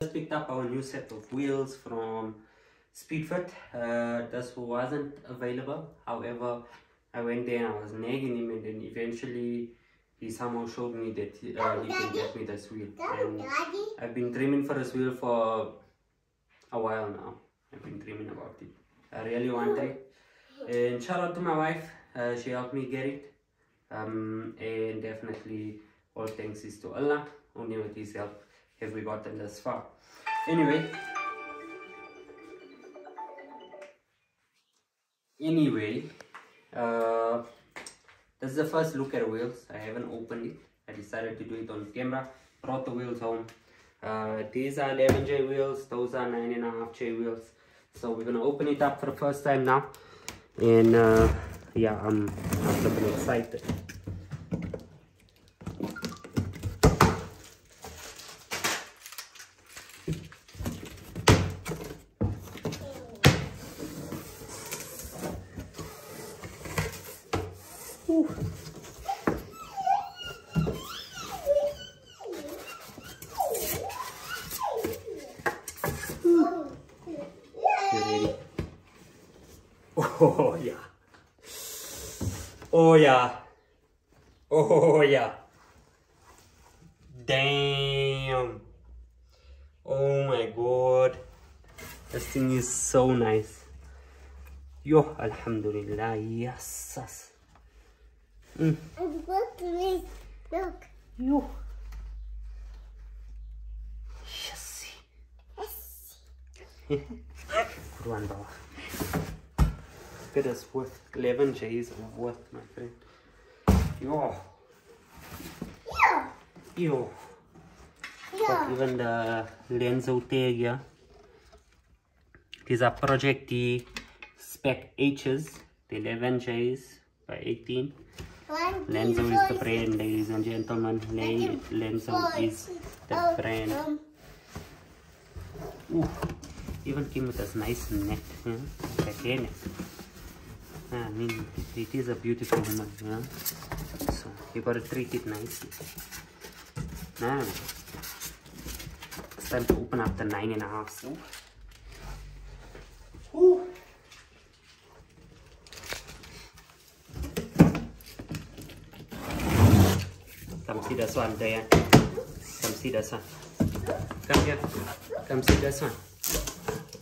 Just picked up our new set of wheels from Speedfit. This wasn't available. However, I went there and I was nagging him, and then eventually he somehow showed me that he can get me this wheel. And I've been dreaming for this wheel for a while now. I've been dreaming about it. I really want it. And shout out to my wife. She helped me get it. And definitely all thanks is to Allah. Only with his help have we gotten this far. Anyway, this is the first look at the wheels. I haven't opened it. I decided to do it on camera. Brought the wheels home. These are 11J wheels. Those are 9.5J wheels. So we're gonna open it up for the first time now. And yeah, I'm flipping excited. Oh yeah. Oh yeah. Oh yeah. Damn. Oh my god. This thing is so nice. Yo, alhamdulillah. Yes. I'm going to make milk. Yo. Yes. Good one, bro. It is worth 11 J's of worth, my friend. Yo. Yeah. Yo. got even the Lenzo tag here. These are Project D Spec H's, the 11Js by 18. Lenzo is the brand, ladies and gentlemen. Lenzo is the brand. Ooh, even came with this nice net, like hair net. I mean, it is a beautiful woman, so you gotta treat it nicely. Now, it's time to open up the 9.5. So. Ooh. Come see this one, Diane. Come see this one. Come here. Come see this one.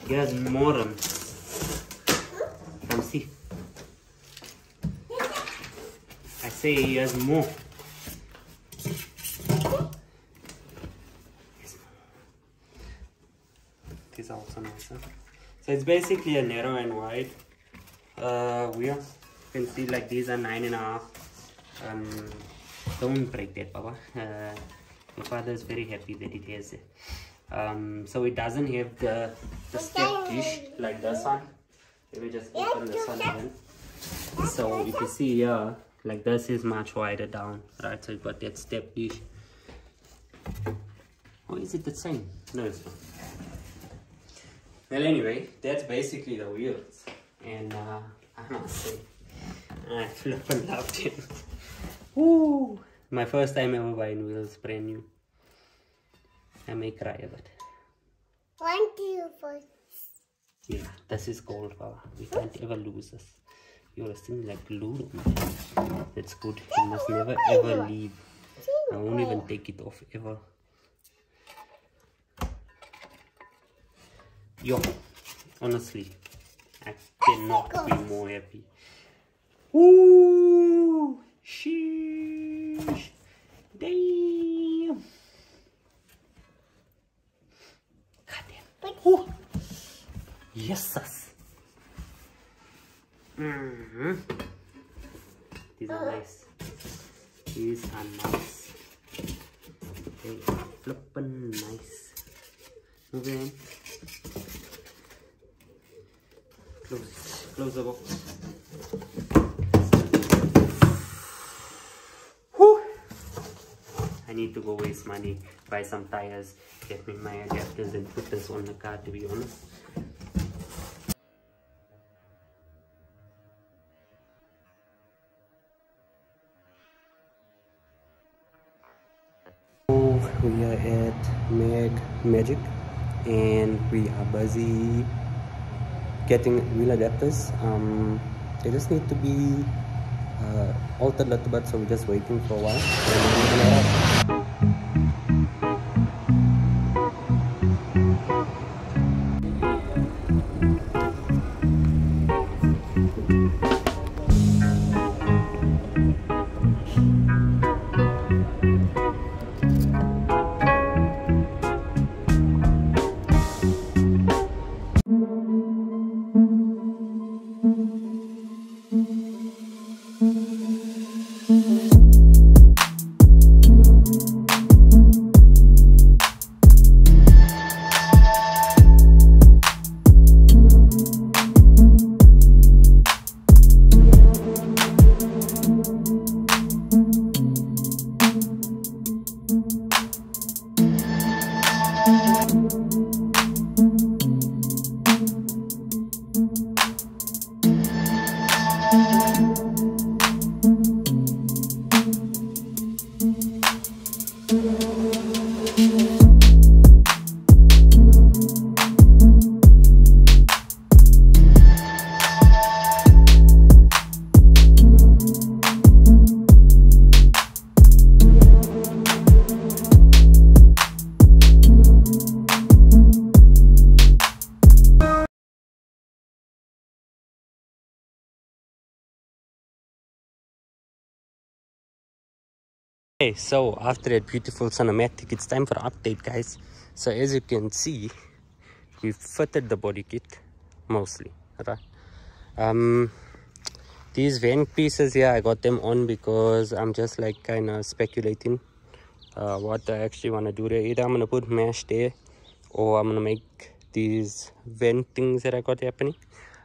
Here's more. Come see. I say here's more. This is also nice. Huh? So it's basically a narrow and wide wheel. You can see like these are 9.5. Don't break that, Papa. Your father is very happy that it has it. So it doesn't have the step dish like this one. Let me just open this one again. So if you see here, like this is much wider down, right? So you got that step dish. Or is it the same? No, it's not. Well, anyway, that's basically the wheels. And I must say, I flippin' loved it. Woo! My first time ever buying wheels, brand new. I may cry a bit. 1, 2, 4. Yeah, this is gold, Papa. We can't ever lose this. You're still like glued. That's good. You must never ever leave. I won't even take it off ever. Yo, honestly, I cannot be more happy. Ooh, sheesh, damn. Goddamn. Ooh. Yes, sis. These are nice. These are nice. They are flippin' nice. Move in. Close the box. Whew. I need to go waste money, buy some tires, get me my adapters and put this on the car, to be honest. We are at Magic and we are busy getting wheel adapters. They just need to be altered a little bit, so we're just waiting for a while. Okay, so after that beautiful cinematic, it's time for the update, guys. So as you can see, we fitted the body kit mostly, right? These vent pieces here, I got them on because I'm just like kind of speculating what I actually want to do there. Either I'm going to put mesh there, or I'm going to make these vent things that I got happening.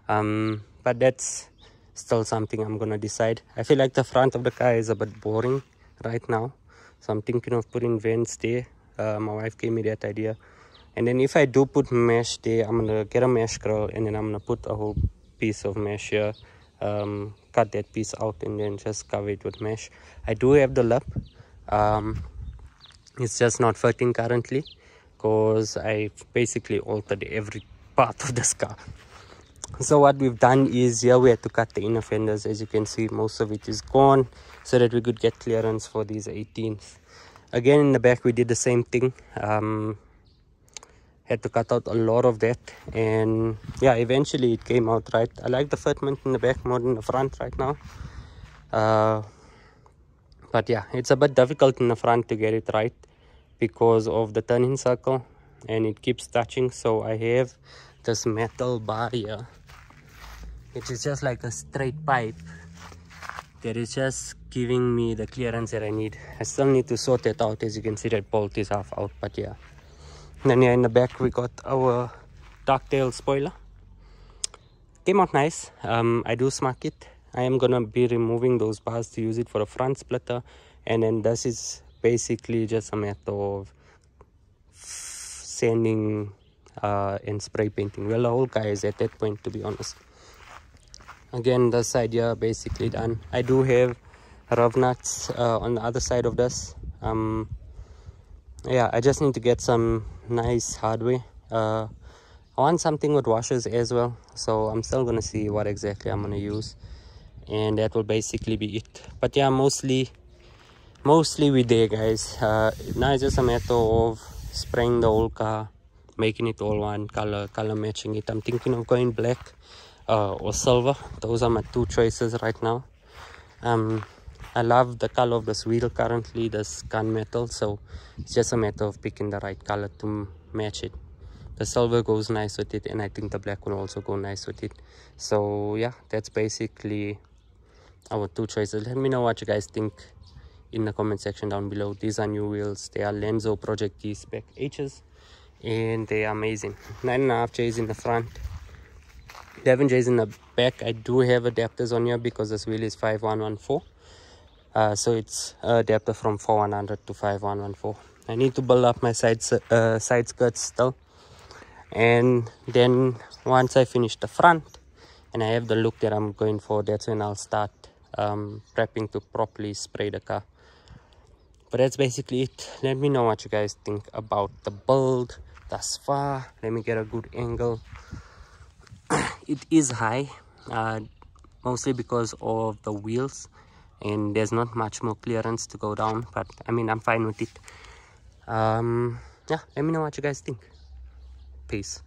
But that's still something I'm going to decide. I feel like the front of the car is a bit boring right now, so I'm thinking of putting vents there. My wife gave me that idea. And then if I do put mesh there, I'm going to get a mesh grill, and then I'm going to put a whole piece of mesh here. Cut that piece out and then just cover it with mesh. I do have the lip. It's just not fitting currently because I basically altered every part of this car. So what we've done is, here we had to cut the inner fenders. As you can see, most of it is gone, so that we could get clearance for these 18s. Again, in the back we did the same thing. Had to cut out a lot of that, and yeah, eventually it came out right. I like the fitment in the back more than the front right now. But yeah, it's a bit difficult in the front to get it right because of the turning circle, and it keeps touching. So I have this metal bar here, which is just like a straight pipe that is just giving me the clearance that I need. I still need to sort it out. As you can see, that bolt is half out, but yeah. And then here in the back we got our ducktail spoiler. Came out nice. I do smack it. I am gonna be removing those bars to use it for a front splitter, and then this is basically just a matter of sanding and spray painting. Well, the whole car is at that point, to be honest. Again, this side here basically done. I do have rub nuts on the other side of this. Yeah, I just need to get some nice hardware. I want something with washers as well, so I'm still gonna see what exactly I'm gonna use, and that will basically be it. But yeah, mostly we're there, guys. Now it's just a matter of spraying the whole car, making it all one color matching it. I'm thinking of going black or silver. Those are my two choices right now. I love the color of this wheel currently, this gunmetal, so it's just a matter of picking the right color to match it. The silver goes nice with it, and I think the black will also go nice with it. So yeah, that's basically our two choices. Let me know what you guys think in the comment section down below. These are new wheels. They are Lenzo Project T Spec H's, and they are amazing. 9.5 J's in the front, 11 J's in the back. I do have adapters on here because this wheel is 5114. So it's adapter from 4100 to 5114. I need to build up my side skirts still, and then once I finish the front and I have the look that I'm going for, that's when I'll start prepping to properly spray the car. But that's basically it. Let me know what you guys think about the build thus far. Let me get a good angle. It is high, mostly because of the wheels, and there's not much more clearance to go down, but I mean, I'm fine with it. Yeah, let me know what you guys think. Peace.